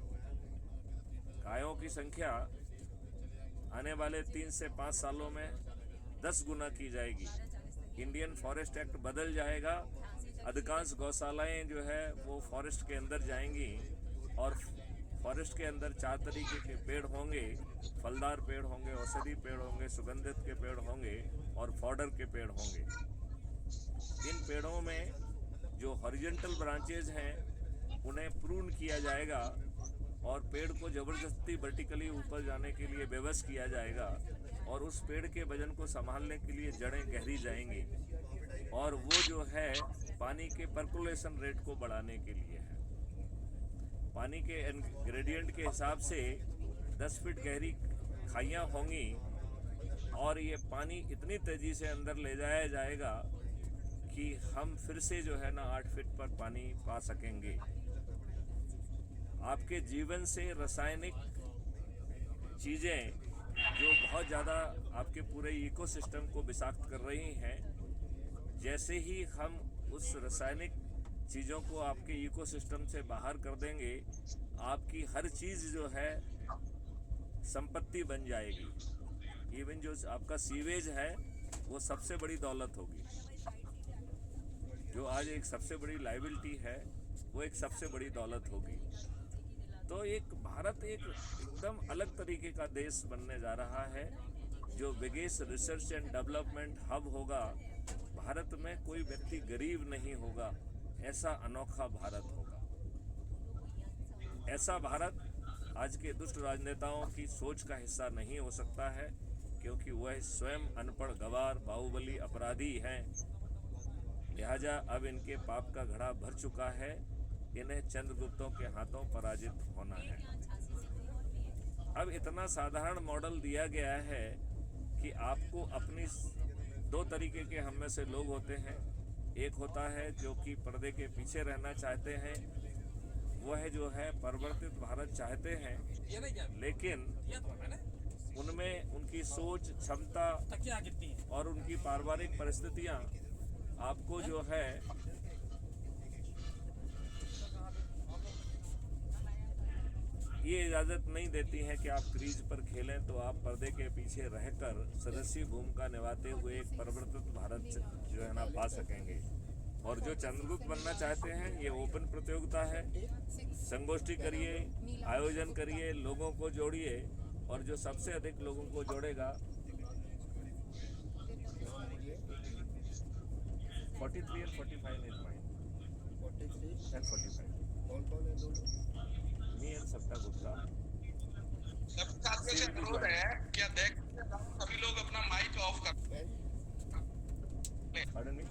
गायों की संख्या आने वाले 3 से 5 सालों में 10 गुना की जाएगी। इंडियन फॉरेस्ट एक्ट बदल जाएगा, अधिकांश गौशालाएं जो है वो फॉरेस्ट के अंदर जाएंगी और फॉरेस्ट के अंदर 4 तरीके के पेड़ होंगे, फलदार पेड़ होंगे, औषधि पेड़ होंगे, सुगंधित के पेड़ होंगे और फॉडर के पेड़ होंगे। इन पेड़ों में जो हॉरिजॉन्टल ब्रांचेज हैं उन्हें प्रून किया जाएगा और पेड़ को ज़बरदस्ती वर्टिकली ऊपर जाने के लिए बेबस किया जाएगा और उस पेड़ के वजन को संभालने के लिए जड़ें गहरी जाएंगी और वो जो है पानी के पर्कुलेशन रेट को बढ़ाने के लिए है। पानी के ग्रेडियंट के हिसाब से 10 फीट गहरी खाइयाँ होंगी और ये पानी इतनी तेज़ी से अंदर ले जाया जाएगा कि हम फिर से जो है ना 8 फीट पर पानी पा सकेंगे। आपके जीवन से रासायनिक चीज़ें जो बहुत ज़्यादा आपके पूरे इकोसिस्टम को विषाक्त कर रही हैं, जैसे ही हम उस रासायनिक चीज़ों को आपके इकोसिस्टम से बाहर कर देंगे, आपकी हर चीज़ जो है संपत्ति बन जाएगी। इवन जो आपका सीवेज है वो सबसे बड़ी दौलत होगी। जो आज एक सबसे बड़ी लायबिलिटी है वो एक सबसे बड़ी दौलत होगी। तो एक भारत एक एकदम अलग तरीके का देश बनने जा रहा है, जो biggest research and development hub होगा। भारत में कोई व्यक्ति गरीब नहीं होगा, ऐसा अनोखा भारत होगा। ऐसा भारत आज के दुष्ट राजनेताओं की सोच का हिस्सा नहीं हो सकता है, क्योंकि वह स्वयं अनपढ़, गवार, बाहुबली अपराधी हैं। लिहाजा अब इनके पाप का घड़ा भर चुका है, इन्हें चंद्रगुप्तों के हाथों पराजित होना है। अब इतना साधारण मॉडल दिया गया है कि आपको अपनी 2 तरीके के हम में से लोग होते हैं। एक होता है जो कि पर्दे के पीछे रहना चाहते हैं, वह जो है परिवर्तित भारत चाहते हैं, लेकिन उनमें उनकी सोच, क्षमता और उनकी पारिवारिक परिस्थितियां आपको जो है ये इजाज़त नहीं देती हैं कि आप क्रीज पर खेलें। तो आप पर्दे के पीछे रहकर सदस्यी भूमिका निभाते हुए एक परिवर्तित भारत जो है ना पा सकेंगे। और जो चंद्रगुप्त बनना चाहते हैं, ये ओपन प्रतियोगिता है, संगोष्ठी करिए, आयोजन करिए, लोगों को जोड़िए और जो सबसे अधिक लोगों को जोड़ेगा 43 and 45 is mine. 43 and 45. कौन है दोनों? Me and Sapta Gupta. सब साथ में से अनुरोध है, क्या देख सभी सभी लोग अपना माइक ऑफ कर Pardon me?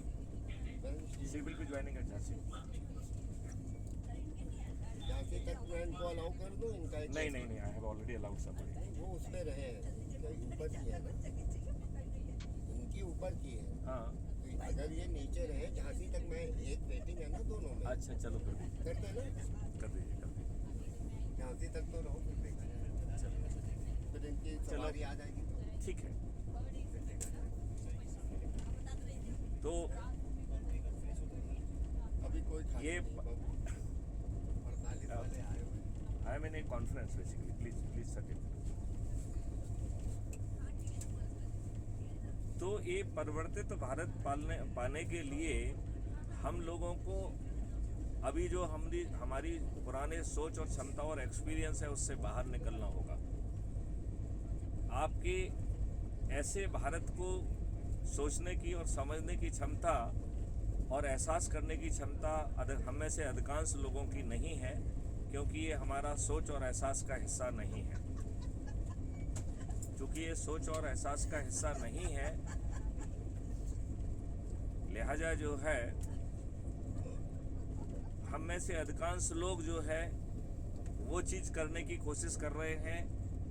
She will be joining at Jhansi. Jhansi तक मैं इनको अलाउ कर दूं इनका एक नहीं नहीं नहीं, I have already allowed somebody. वो उसमें रहे हैं इनका ऊपर की है ना इनकी ऊपर की है हाँ तो अगर ये नीचे रहे झांसी तक मैं एक वेटिंग है ना दोनों में अच्छा चलो कर दीजिए करते ना कर दीजिए झांसी तक तो रहो फिर देखा जाएगा फिर इनकी सवारी आ जाएगी तो ठीक है। तो अभी कोई ये 48 वाले आए हुए हैं I am in a conference basically. Please sit in. तो ये परिवर्तित भारत पाने के लिए हम लोगों को अभी जो हमारी पुराने सोच और क्षमता और एक्सपीरियंस है उससे बाहर निकलना होगा। आपके ऐसे भारत को सोचने की और समझने की क्षमता और एहसास करने की क्षमता हम में से अधिकांश लोगों की नहीं है, क्योंकि ये हमारा सोच और एहसास का हिस्सा नहीं है। क्योंकि ये सोच और एहसास का हिस्सा नहीं है, लिहाजा जो है हम में से अधिकांश लोग जो है वो चीज़ करने की कोशिश कर रहे हैं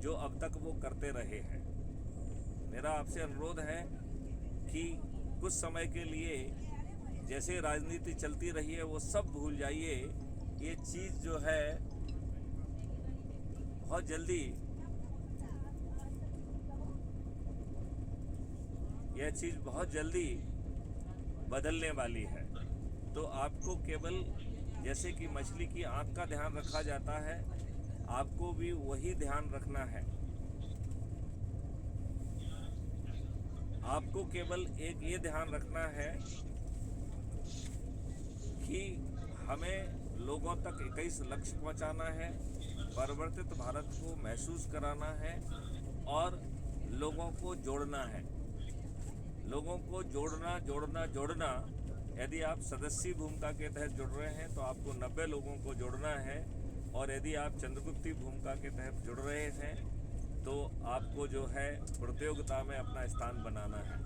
जो अब तक वो करते रहे हैं। मेरा आपसे अनुरोध है कि कुछ समय के लिए जैसे राजनीति चलती रही है वो सब भूल जाइए। ये चीज़ जो है बहुत जल्दी यह चीज़ बहुत जल्दी बदलने वाली है। तो आपको केवल जैसे कि मछली की आँख का ध्यान रखा जाता है, आपको भी वही ध्यान रखना है। आपको केवल एक ये ध्यान रखना है कि हमें लोगों तक 21 लक्ष्य पहुंचाना है, परिवर्तित भारत को महसूस कराना है और लोगों को जोड़ना है। लोगों को जोड़ना। यदि आप सदस्यी भूमिका के तहत जुड़ रहे हैं तो आपको 90 लोगों को जोड़ना है, और यदि आप चंद्रगुप्ती भूमिका के तहत जुड़ रहे हैं तो आपको जो है प्रतियोगिता में अपना स्थान बनाना है।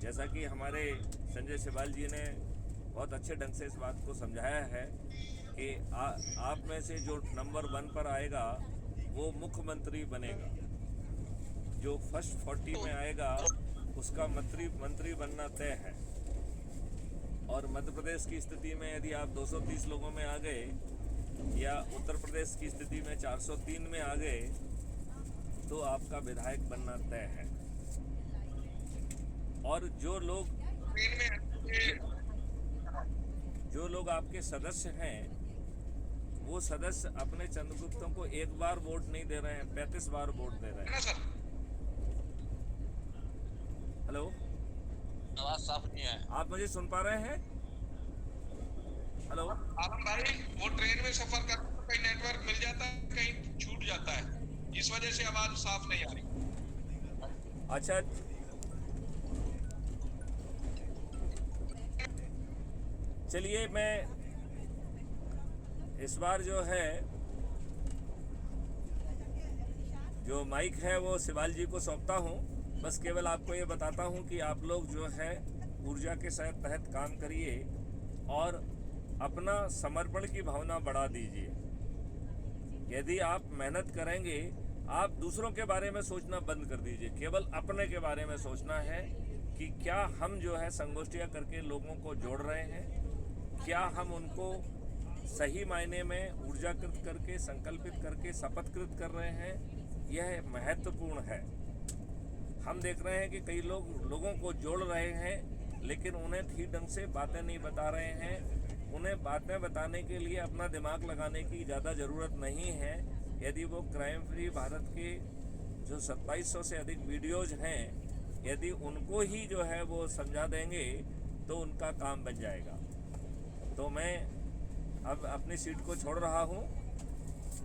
जैसा कि हमारे संजय सिबाल जी ने बहुत अच्छे ढंग से इस बात को समझाया है कि आप में से जो नंबर 1 पर आएगा वो मुख्यमंत्री बनेगा। जो फर्स्ट 40 में आएगा उसका मंत्री बनना तय है। और मध्य प्रदेश की स्थिति में यदि आप 230 लोगों में आ गए या उत्तर प्रदेश की स्थिति में 403 में आ गए तो आपका विधायक बनना तय है। और जो लोग आपके सदस्य हैं वो सदस्य अपने चंद्रगुप्तों को एक बार वोट नहीं दे रहे हैं, 35 बार वोट दे रहे हैं। हेलो, आवाज साफ नहीं है। आप मुझे सुन पा रहे हैं? हेलो आलम भाई, वो ट्रेन में सफर करते तो कहीं नेटवर्क मिल जाता है, कहीं छूट जाता है, इस वजह से आवाज साफ नहीं आ रही। अच्छा, चलिए मैं इस बार जो है जो माइक है वो सिबाल जी को सौंपता हूँ। बस केवल आपको ये बताता हूँ कि आप लोग जो है ऊर्जा के तहत काम करिए और अपना समर्पण की भावना बढ़ा दीजिए। यदि आप मेहनत करेंगे, आप दूसरों के बारे में सोचना बंद कर दीजिए, केवल अपने के बारे में सोचना है कि क्या हम जो है संगोष्ठियाँ करके लोगों को जोड़ रहे हैं, क्या हम उनको सही मायने में ऊर्जाकृत करके, संकल्पित करके, शपथकृत कर रहे हैं। यह महत्वपूर्ण है। हम देख रहे हैं कि कई लोगों को जोड़ रहे हैं लेकिन उन्हें ठीक ढंग से बातें नहीं बता रहे हैं। उन्हें बातें बताने के लिए अपना दिमाग लगाने की ज़्यादा ज़रूरत नहीं है। यदि वो क्राइम फ्री भारत के जो 2700 से अधिक वीडियोज़ हैं, यदि उनको ही जो है वो समझा देंगे तो उनका काम बन जाएगा। तो मैं अब अपनी सीट को छोड़ रहा हूँ।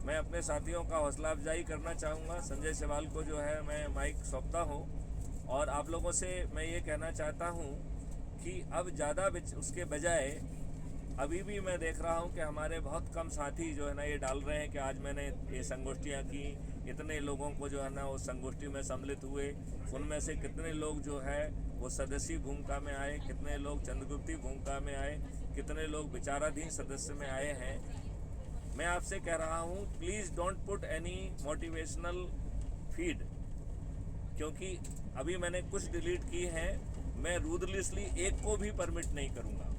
मैं अपने साथियों का हौसला अफजाई करना चाहूँगा। संजय सिबाल को जो है मैं माइक सौंपता हूँ और आप लोगों से मैं ये कहना चाहता हूँ कि अब ज़्यादा उसके बजाय अभी भी मैं देख रहा हूँ कि हमारे बहुत कम साथी जो है ना ये डाल रहे हैं कि आज मैंने ये संगोष्ठियाँ की, इतने लोगों को जो है ना वो संगोष्ठी में सम्मिलित हुए, उनमें से कितने लोग जो है वो सदस्य भूमिका में आए, कितने लोग चंद्रगुप्ती भूमिका में आए, कितने लोग विचाराधीन सदस्य में आए हैं। मैं आपसे कह रहा हूँ, please don't put any motivational feed, क्योंकि अभी मैंने कुछ डिलीट की हैं, मैं रूदलेसली एक को भी परमिट नहीं करूँगा।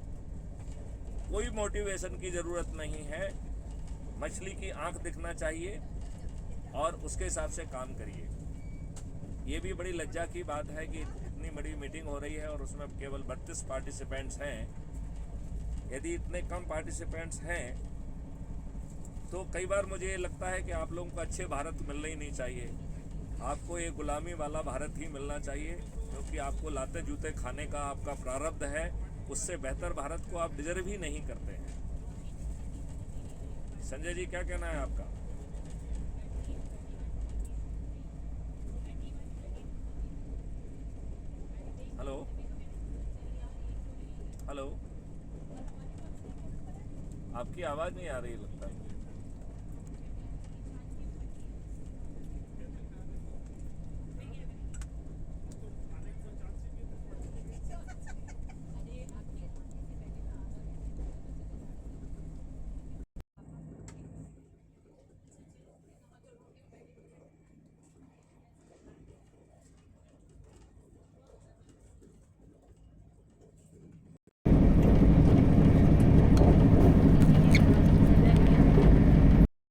कोई मोटिवेशन की ज़रूरत नहीं है, मछली की आंख दिखना चाहिए और उसके हिसाब से काम करिए। ये भी बड़ी लज्जा की बात है कि इतनी बड़ी मीटिंग हो रही है और उसमें केवल 32 पार्टिसिपेंट्स हैं। यदि इतने कम पार्टिसिपेंट्स हैं तो कई बार मुझे ये लगता है कि आप लोगों को अच्छे भारत मिलना ही नहीं चाहिए, आपको ये गुलामी वाला भारत ही मिलना चाहिए, क्योंकि आपको लाते जूते खाने का आपका प्रारब्ध है। उससे बेहतर भारत को आप डिजर्व ही नहीं करते हैं। संजय जी, क्या कहना है आपका? हेलो हेलो, आपकी आवाज नहीं आ रही लगता है।